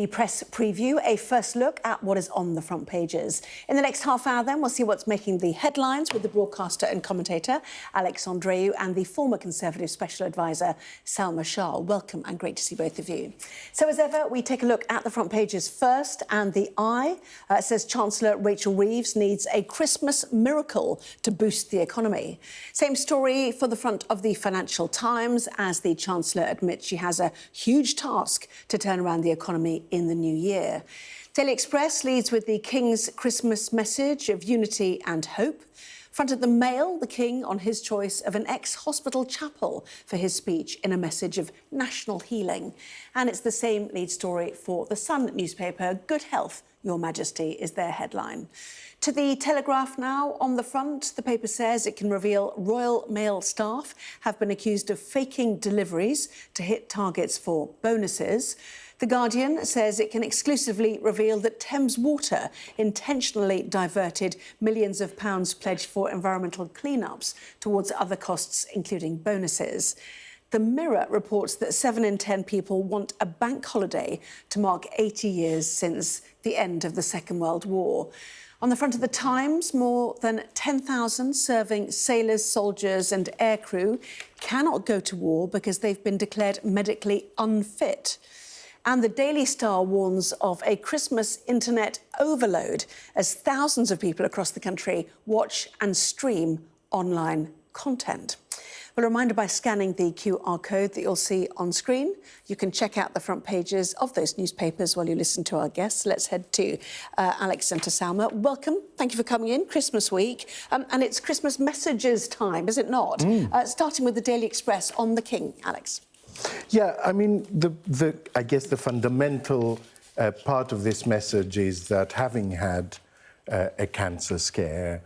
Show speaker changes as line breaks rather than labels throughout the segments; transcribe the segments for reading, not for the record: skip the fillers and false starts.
Press preview, a first look at what is on the front pages. In the next half hour, then, we'll see what's making the headlines with the broadcaster and commentator, Andreou, and the former Conservative Special Advisor, Salma Shah. Welcome and great to see both of you. So, as ever, we take a look at the front pages first, and the Eye says Chancellor Rachel Reeves needs a Christmas miracle to boost the economy. Same story for the front of the Financial Times, as the Chancellor admits she has a huge task to turn around the economy in the new year. Daily Express leads with the King's Christmas message of unity and hope. Front of the Mail, the King on his choice of an ex-hospital chapel for his speech in a message of national healing. And it's the same lead story for the Sun newspaper. Good health, Your Majesty, is their headline. To the Telegraph now, on the front, the paper says it can reveal Royal Mail staff have been accused of faking deliveries to hit targets for bonuses. The Guardian says it can exclusively reveal that Thames Water intentionally diverted millions of pounds pledged for environmental clean-ups towards other costs, including bonuses. The Mirror reports that 7 in 10 people want a bank holiday to mark 80 years since the end of the Second World War. On the front of the Times, more than 10,000 serving sailors, soldiers and aircrew cannot go to war because they've been declared medically unfit. And the Daily Star warns of a Christmas internet overload as thousands of people across the country watch and stream online content. Well, a reminder, by scanning the QR code that you'll see on screen, you can check out the front pages of those newspapers while you listen to our guests. Let's head to Alex and to Salma. Welcome. Thank you for coming in. Christmas week. And it's Christmas messages time, is it not? Starting with the Daily Express on the King. Alex.
Yeah, I mean, I guess the fundamental part of this message is that having had a cancer scare,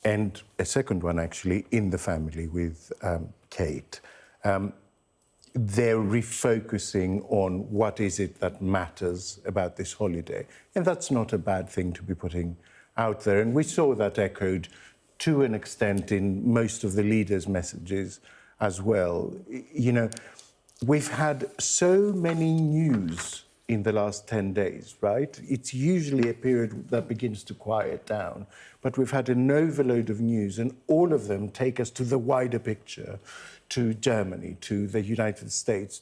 and a second one, actually, in the family with Kate, they're refocusing on what is it that matters about this holiday. And that's not a bad thing to be putting out there. And we saw that echoed to an extent in most of the leaders' messages as well. You know, we've had so many news in the last 10 days, right? It's usually a period that begins to quiet down, but we've had an overload of news, and all of them take us to the wider picture, to Germany, to the United States,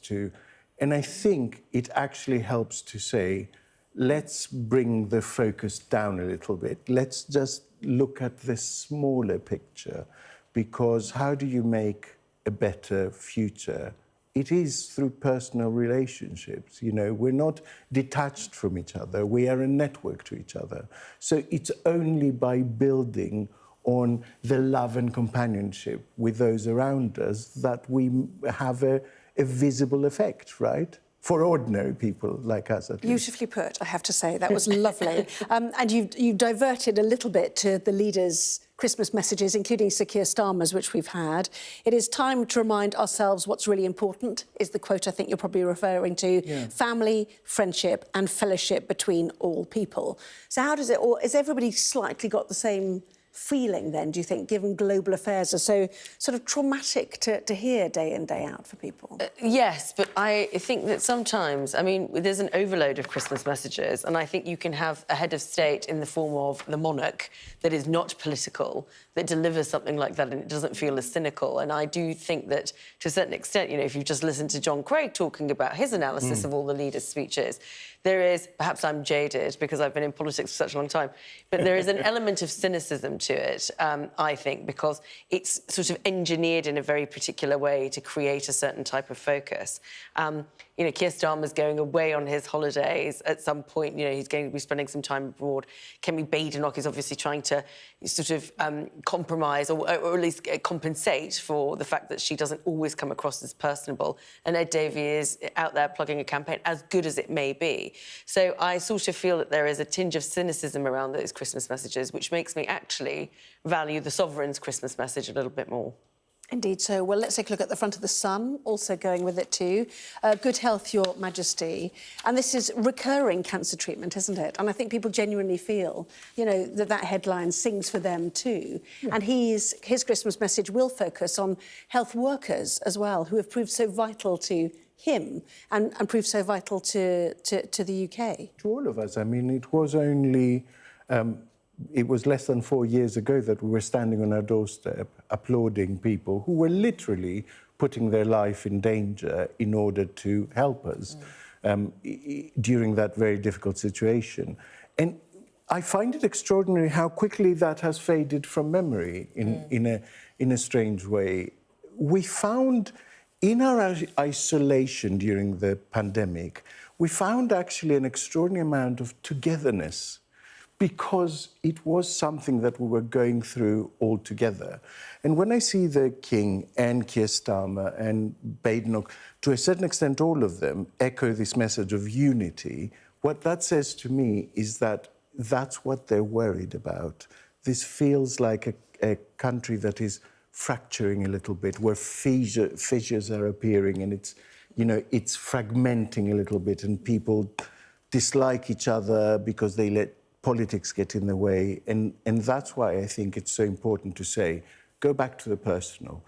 and I think it actually helps to say, let's bring the focus down a little bit. Let's just look at the smaller picture, because how do you make a better future? It is through personal relationships. You know, we're not detached from each other. We are a network to each other. So it's only by building on the love and companionship with those around us that we have a visible effect, right? For ordinary people like us, at least.
Beautifully put, I have to say. That was lovely. And you diverted a little bit to the leaders' Christmas messages, including Sir Keir Starmer's, which we've had. It is time to remind ourselves what's really important, is the quote I think you're probably referring to. Yeah. Family, friendship and fellowship between all people. So how does it all... Has everybody slightly got the same feeling then, do you think, given global affairs are so sort of traumatic to hear day in, day out for people?
Yes, but I think that sometimes, I mean, there's an overload of Christmas messages, and I think you can have a head of state in the form of the monarch that is not political, that delivers something like that and it doesn't feel as cynical. And I do think that, to a certain extent, you know, if you just listen to John Craig talking about his analysis of all the leaders' speeches, there is, perhaps I'm jaded because I've been in politics for such a long time, but there is an element of cynicism to it, I think, because it's sort of engineered in a very particular way to create a certain type of focus. You know, Keir Starmer's going away on his holidays at some point. You know, he's going to be spending some time abroad. Kemi Badenoch is obviously trying to sort of compromise or at least compensate for the fact that she doesn't always come across as personable. And Ed Davey is out there plugging a campaign, as good as it may be. So I sort of feel that there is a tinge of cynicism around those Christmas messages, which makes me actually value the Sovereign's Christmas message a little bit more.
Indeed so. Well, let's take a look at the front of the Sun, also going with it too. Good health, Your Majesty. And this is recurring cancer treatment, isn't it? And I think people genuinely feel, you know, that headline sings for them too. Yeah. And his Christmas message will focus on health workers as well, who have proved so vital to him and proved so vital to the UK?
To all of us. I mean, it was only, it was less than 4 years ago that we were standing on our doorstep applauding people who were literally putting their life in danger in order to help us during that very difficult situation. And I find it extraordinary how quickly that has faded from memory in a strange way. We found in our isolation during the pandemic, we found actually an extraordinary amount of togetherness because it was something that we were going through all together. And when I see the King and Keir Starmer and Badenoch, to a certain extent all of them, echo this message of unity, what that says to me is that that's what they're worried about. This feels like a country that is fracturing a little bit, where fissures are appearing, and it's, you know, it's fragmenting a little bit, and people dislike each other because they let politics get in the way. And that's why I think it's so important to say, go back to the personal.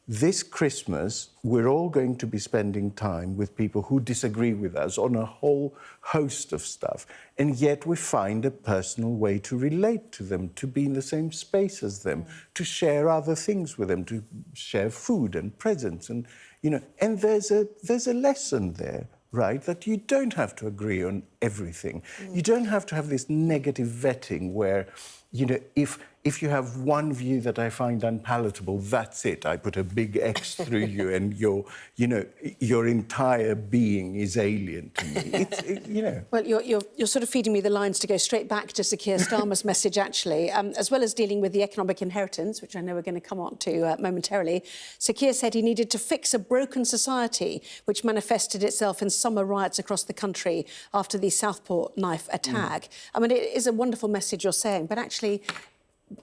This Christmas, we're all going to be spending time with people who disagree with us on a whole host of stuff. And yet we find a personal way to relate to them, to be in the same space as them, to share other things with them, to share food and presents. And, you know, and there's a lesson there, right? That you don't have to agree on everything. You don't have to have this negative vetting where, you know, if you have one view that I find unpalatable, that's it. I put a big X through you, and your entire being is alien to me. You know. Well,
you're sort of feeding me the lines to go straight back to Sir Keir Starmer's message, actually, as well as dealing with the economic inheritance, which I know we're going to come on to momentarily. Sir Keir said he needed to fix a broken society, which manifested itself in summer riots across the country after the Southport knife attack. I mean, it is a wonderful message you're saying, but actually,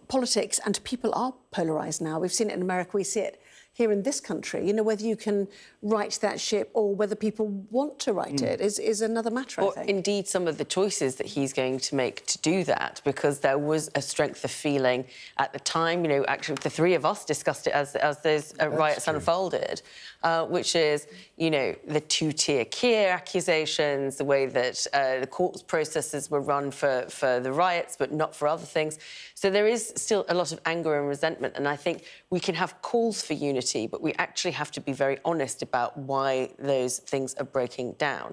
politics and people are polarised now. We've seen it in America, we see it here in this country. You know, whether you can right that ship or whether people want to right it is another matter, I think.
Indeed, some of the choices that he's going to make to do that, because there was a strength of feeling at the time. You know, actually, the three of us discussed it as those riots unfolded, which is, you know, the two-tier Keir accusations, the way that the court processes were run for the riots, but not for other things. So there is still a lot of anger and resentment, and I think we can have calls for unity, but we actually have to be very honest about why those things are breaking down.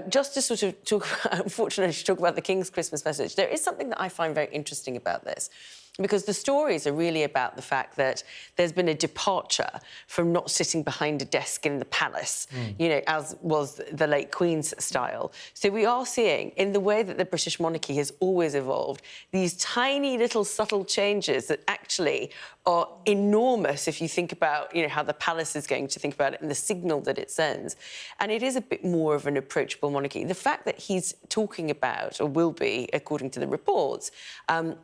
Just to sort of talk, unfortunately, to talk about the King's Christmas message, there is something that I find very interesting about this, because the stories are really about the fact that there's been a departure from not sitting behind a desk in the palace, you know, as was the late Queen's style. So we are seeing, in the way that the British monarchy has always evolved, these tiny little subtle changes that actually are enormous if you think about, you know, how the palace is going to think about it and the signal that it sends. And it is a bit more of an approachable monarchy. The fact that he's talking about, or will be, according to the reports,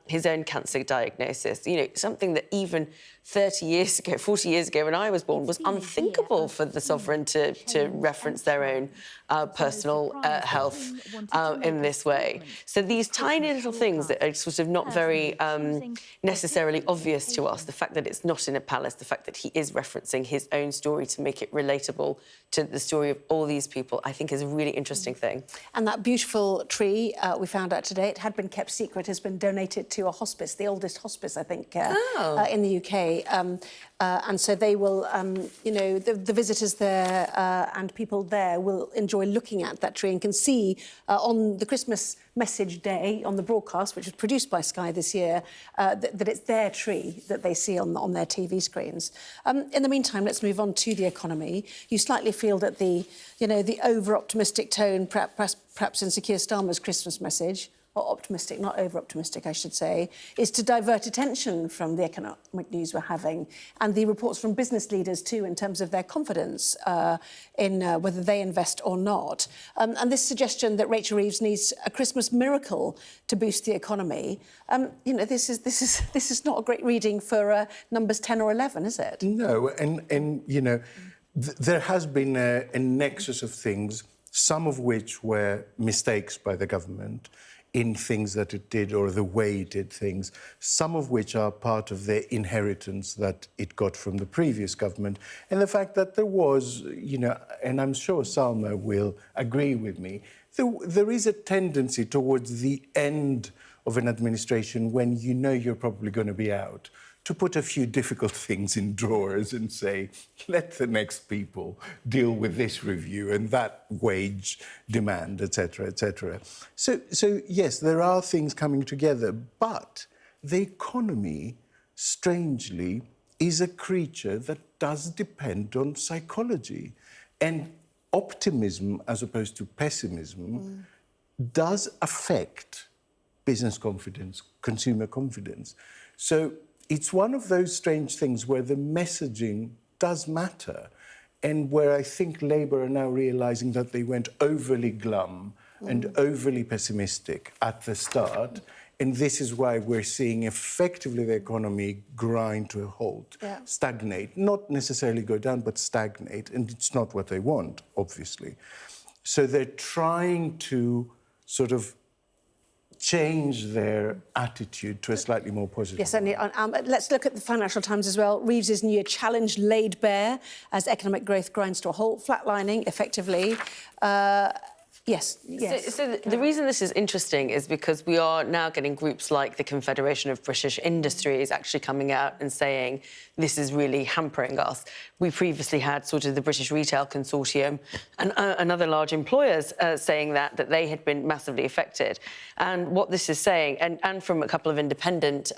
his own cancer diagnosis, you know, something that even 30 years ago, 40 years ago when I was born, was unthinkable for the sovereign to reference their own personal health in this way. So these tiny little things that are sort of not very necessarily obvious to us, the fact that it's not in a palace, the fact that he is referencing his own story to make it relatable to the story of all these people, I think is a really interesting thing.
And that beautiful tree, we found out today, it had been kept secret, has been donated to a hospice, the oldest hospice, I think, in the UK. And so they will, you know, the visitors there and people there will enjoy looking at that tree and can see on the Christmas message day on the broadcast, which was produced by Sky this year, that it's their tree that they see on their TV screens. In the meantime, let's move on to the economy. You slightly feel that the over-optimistic tone, perhaps in Sir Keir Starmer's Christmas message, or optimistic, not over-optimistic, I should say, is to divert attention from the economic news we're having and the reports from business leaders, too, in terms of their confidence in whether they invest or not. And this suggestion that Rachel Reeves needs a Christmas miracle to boost the economy, you know, this is not a great reading for numbers 10 or 11, is it?
No, and you know, there has been a nexus of things, some of which were mistakes by the government, in things that it did or the way it did things, some of which are part of their inheritance that it got from the previous government. And the fact that there was, you know, and I'm sure Salma will agree with me, there is a tendency towards the end of an administration when you know you're probably going to be out, to put a few difficult things in drawers and say, let the next people deal with this review and that wage demand, etc., etc. So yes, there are things coming together, but the economy, strangely, is a creature that does depend on psychology. And optimism, as opposed to pessimism, does affect business confidence, consumer confidence. So it's one of those strange things where the messaging does matter, and where I think Labour are now realising that they went overly glum and overly pessimistic at the start, and this is why we're seeing effectively the economy grind to a halt, stagnate, not necessarily go down, but stagnate, and it's not what they want, obviously. So they're trying to sort of change their attitude to a slightly more positive.
Yes, certainly. Let's look at the Financial Times as well. Reeves's New Year challenge laid bare as economic growth grinds to a halt, flatlining effectively. Yes.
So the reason this is interesting is because we are now getting groups like the Confederation of British Industries actually coming out and saying this is really hampering us. We previously had sort of the British Retail Consortium and other large employers saying that they had been massively affected. And what this is saying, and from a couple of independent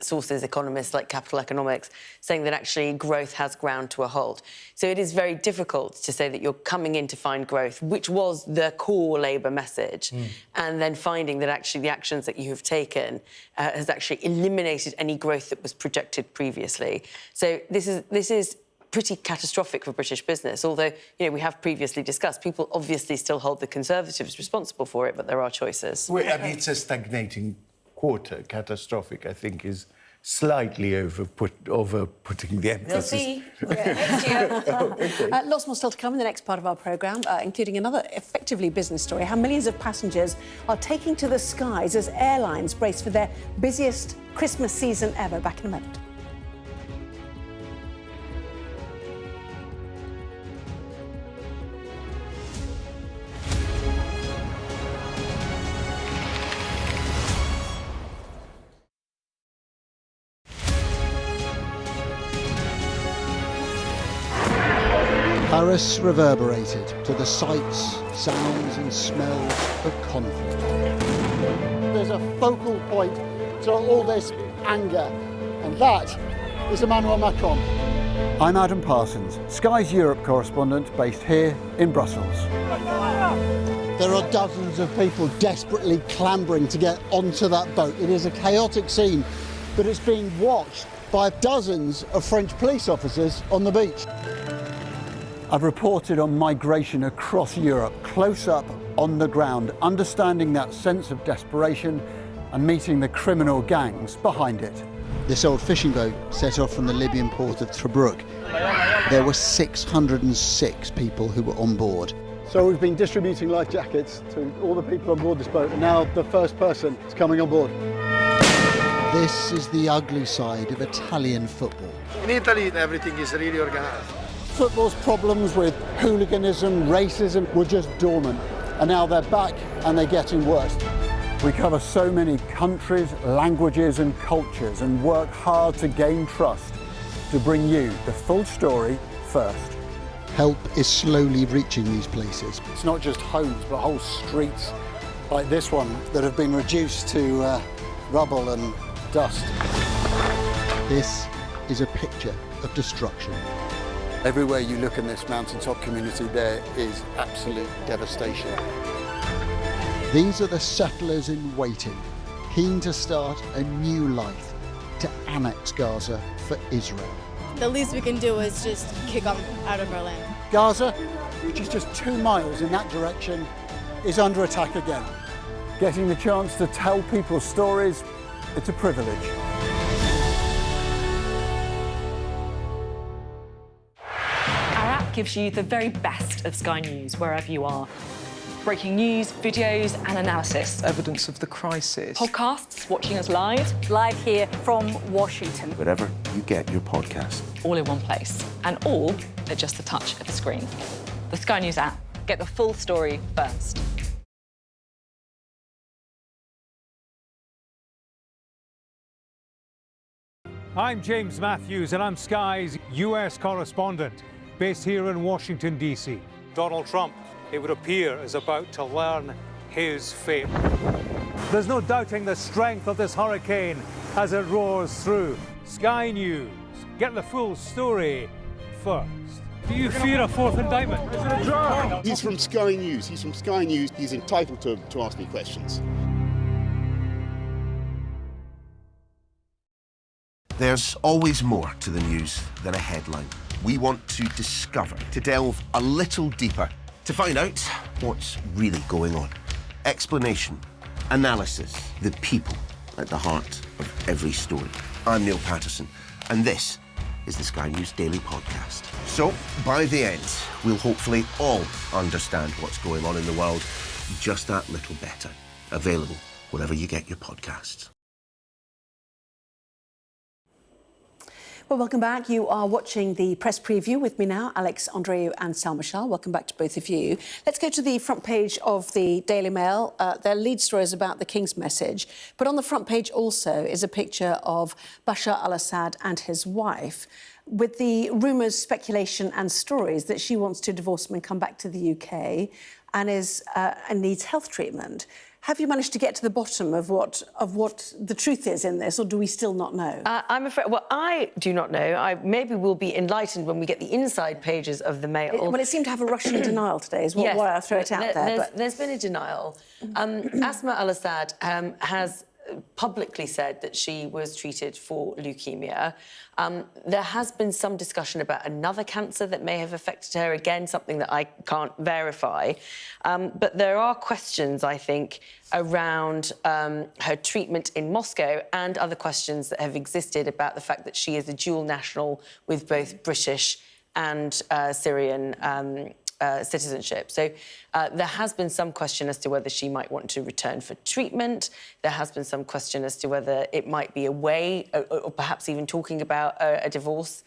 sources, economists like Capital Economics, saying that actually growth has ground to a halt. So it is very difficult to say that you're coming in to find growth, which was the core Labour message, and then finding that actually the actions that you have taken has actually eliminated any growth that was projected previously. So this is pretty catastrophic for British business, although, you know, we have previously discussed, people obviously still hold the Conservatives responsible for it, but there are choices.
Well, I mean, it's a stagnating quarter. Catastrophic, I think, is slightly over-putting the emphasis.
We'll see. Next year.
Lots more still to come in the next part of our programme, including another effectively business story, how millions of passengers are taking to the skies as airlines brace for their busiest Christmas season ever. Back in a moment.
Paris reverberated to the sights, sounds and smells of conflict. There's a focal point to all this anger, and that is Emmanuel Macron. I'm Adam Parsons, Sky's Europe correspondent based here in Brussels. There are dozens of people desperately clambering to get onto that boat. It is a chaotic scene, but it's being watched by dozens of French police officers on the beach. I've reported on migration across Europe, close up on the ground, understanding that sense of desperation and meeting the criminal gangs behind it. This old fishing boat set off from the Libyan port of Tobruk. There were 606 people who were on board. So we've been distributing life jackets to all the people on board this boat, and now the first person is coming on board. This is the ugly side of Italian football.
In Italy, everything is really organized.
Football's problems with hooliganism, racism were just dormant, and now they're back and they're getting worse. We cover so many countries, languages and cultures and work hard to gain trust to bring you the full story first. Help is slowly reaching these places. It's not just homes, but whole streets like this one that have been reduced to rubble and dust. This is a picture of destruction. Everywhere you look in this mountaintop community, there is absolute devastation. These are the settlers in waiting, keen to start a new life, to annex Gaza for Israel.
The least we can do is just kick them out of our land.
Gaza, which is just 2 miles in that direction, is under attack again. Getting the chance to tell people's stories, it's a privilege.
Our app gives you the very best of Sky News wherever you are. breaking news, videos and analysis.
Evidence of the crisis.
Podcasts, watching us live.
Live here from Washington.
Wherever you get your podcast.
All in one place. And all at just the touch of a screen. The Sky News app. Get the full story first.
I'm James Matthews and I'm Sky's US correspondent, based here in Washington, D.C. Donald Trump, it would appear, is about to learn his fate. There's no doubting the strength of this hurricane as it roars through. Sky News, get the full story first. Do you fear a fourth indictment? Is it a draw?
He's from Sky News. He's from Sky News. He's entitled to ask me questions.
There's always more to the news than a headline. We want to discover, to delve a little deeper, to find out what's really going on. Explanation, analysis, the people at the heart of every story. I'm Neil Patterson, and this is the Sky News Daily Podcast. So, by the end, we'll hopefully all understand what's going on in the world just that little better. Available wherever you get your podcasts.
Well, welcome back. You are watching the press preview with me now, Andreou and Salma Shah. Welcome back to both of you. Let's go to the front page of the Daily Mail. Their lead story is about the King's message, but on the front page also is a picture of Bashar al-Assad and his wife, with the rumours, speculation and stories that she wants to divorce him and come back to the UK and needs health treatment. Have you managed to get to the bottom of what the truth is in this, or do we still not know?
I'm afraid... Well, I do not know. Maybe we'll be enlightened when we get the inside pages of the Mail.
It seemed to have a Russian denial today, is why I throw it out there.
There's been a denial. Asma al-Assad has publicly said that she was treated for leukemia. There has been some discussion about another cancer that may have affected her, again, something that I can't verify. But there are questions, I think, around her treatment in Moscow and other questions that have existed about the fact that she is a dual national with both British and Syrian citizenship. So there has been some question as to whether she might want to return for treatment. There has been some question as to whether it might be a way, or perhaps even talking about a divorce,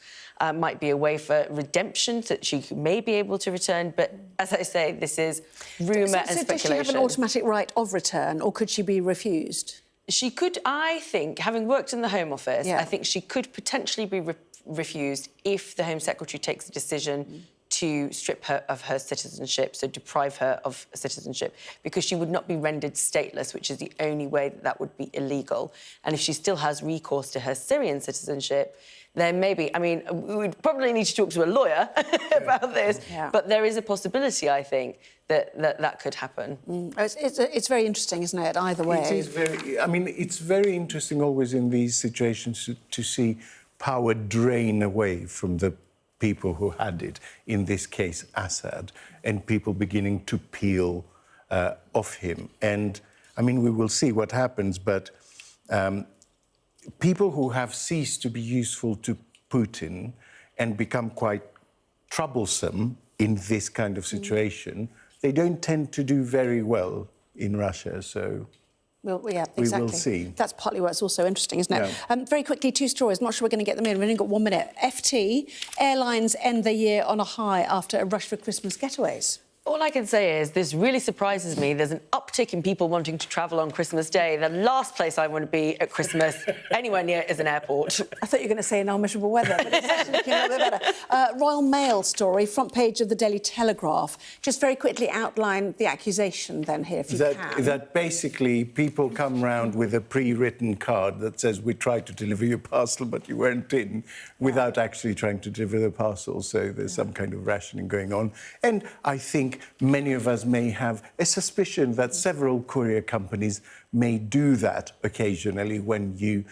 might be a way for redemption, so that she may be able to return. But as I say, this is rumour and speculation.
Does she have an automatic right of return, or could she be refused?
She could, I think, having worked in the Home Office, I think she could potentially be refused if the Home Secretary takes a decision to strip her of her citizenship, so deprive her of citizenship, because she would not be rendered stateless, which is the only way that would be illegal. And if she still has recourse to her Syrian citizenship, then maybe, I mean, we would probably need to talk to a lawyer about this, but there is a possibility, I think, that could happen.
It's very interesting, isn't it, either way?
It is very... I mean, it's very interesting always in these situations to see power drain away from the people who had it, in this case Assad, and people beginning to peel off him. And, I mean, we will see what happens, but people who have ceased to be useful to Putin and become quite troublesome in this kind of situation, they don't tend to do very well in Russia, so...
Well, yeah, exactly.
We will see.
That's partly why it's also interesting, isn't it? Yeah. Very quickly, two stories. I'm not sure we're going to get them in. We've only got 1 minute. FT, airlines end the year on a high after a rush for Christmas getaways.
All I can say is this really surprises me. There's an uptick in people wanting to travel on Christmas Day. The last place I want to be at Christmas anywhere near is an airport.
I thought you were going to say in our miserable weather, but it's actually looking a little bit better. Royal Mail story, front page of the Daily Telegraph. Just very quickly outline the accusation then here, if you can.
That basically people come round with a pre-written card that says, we tried to deliver your parcel, but you weren't in, without actually trying to deliver the parcel. So there's some kind of rationing going on. And I think many of us may have a suspicion that several courier companies may do that occasionally when you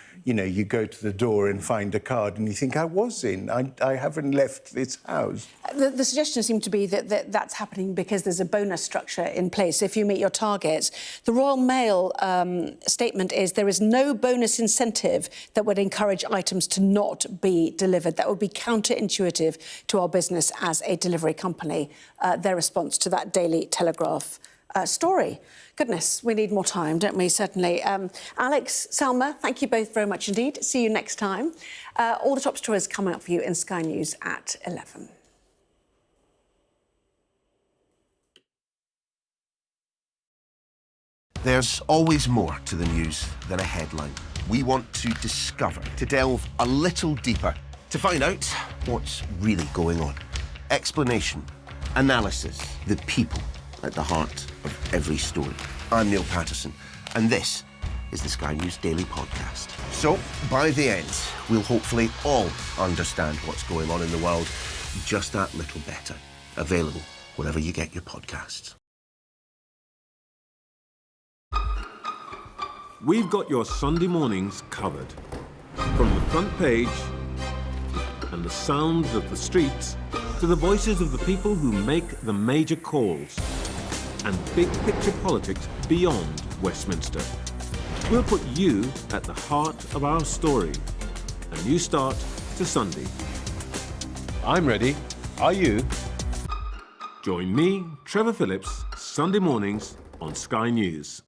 go to the door and find a card and you think, I was in, I haven't left this house.
The suggestion seemed to be that that's happening because there's a bonus structure in place if you meet your targets. The Royal Mail statement is there is no bonus incentive that would encourage items to not be delivered. That would be counterintuitive to our business as a delivery company. Their response to that Daily Telegraph story. Goodness, we need more time, don't we? Certainly. Alex, Salma, thank you both very much indeed. See you next time. All the top stories coming up for you in Sky News at 11.
There's always more to the news than a headline. We want to discover, to delve a little deeper, to find out what's really going on. Explanation, analysis, the people at the heart of every story. I'm Neil Patterson, and this is the Sky News Daily Podcast. So, by the end, we'll hopefully all understand what's going on in the world just that little better. Available wherever you get your podcasts.
We've got your Sunday mornings covered. From the front page and the sounds of the streets to the voices of the people who make the major calls and big picture politics beyond Westminster. We'll put you at the heart of our story. A new start to Sunday.
I'm ready. Are you?
Join me, Trevor Phillips, Sunday mornings on Sky News.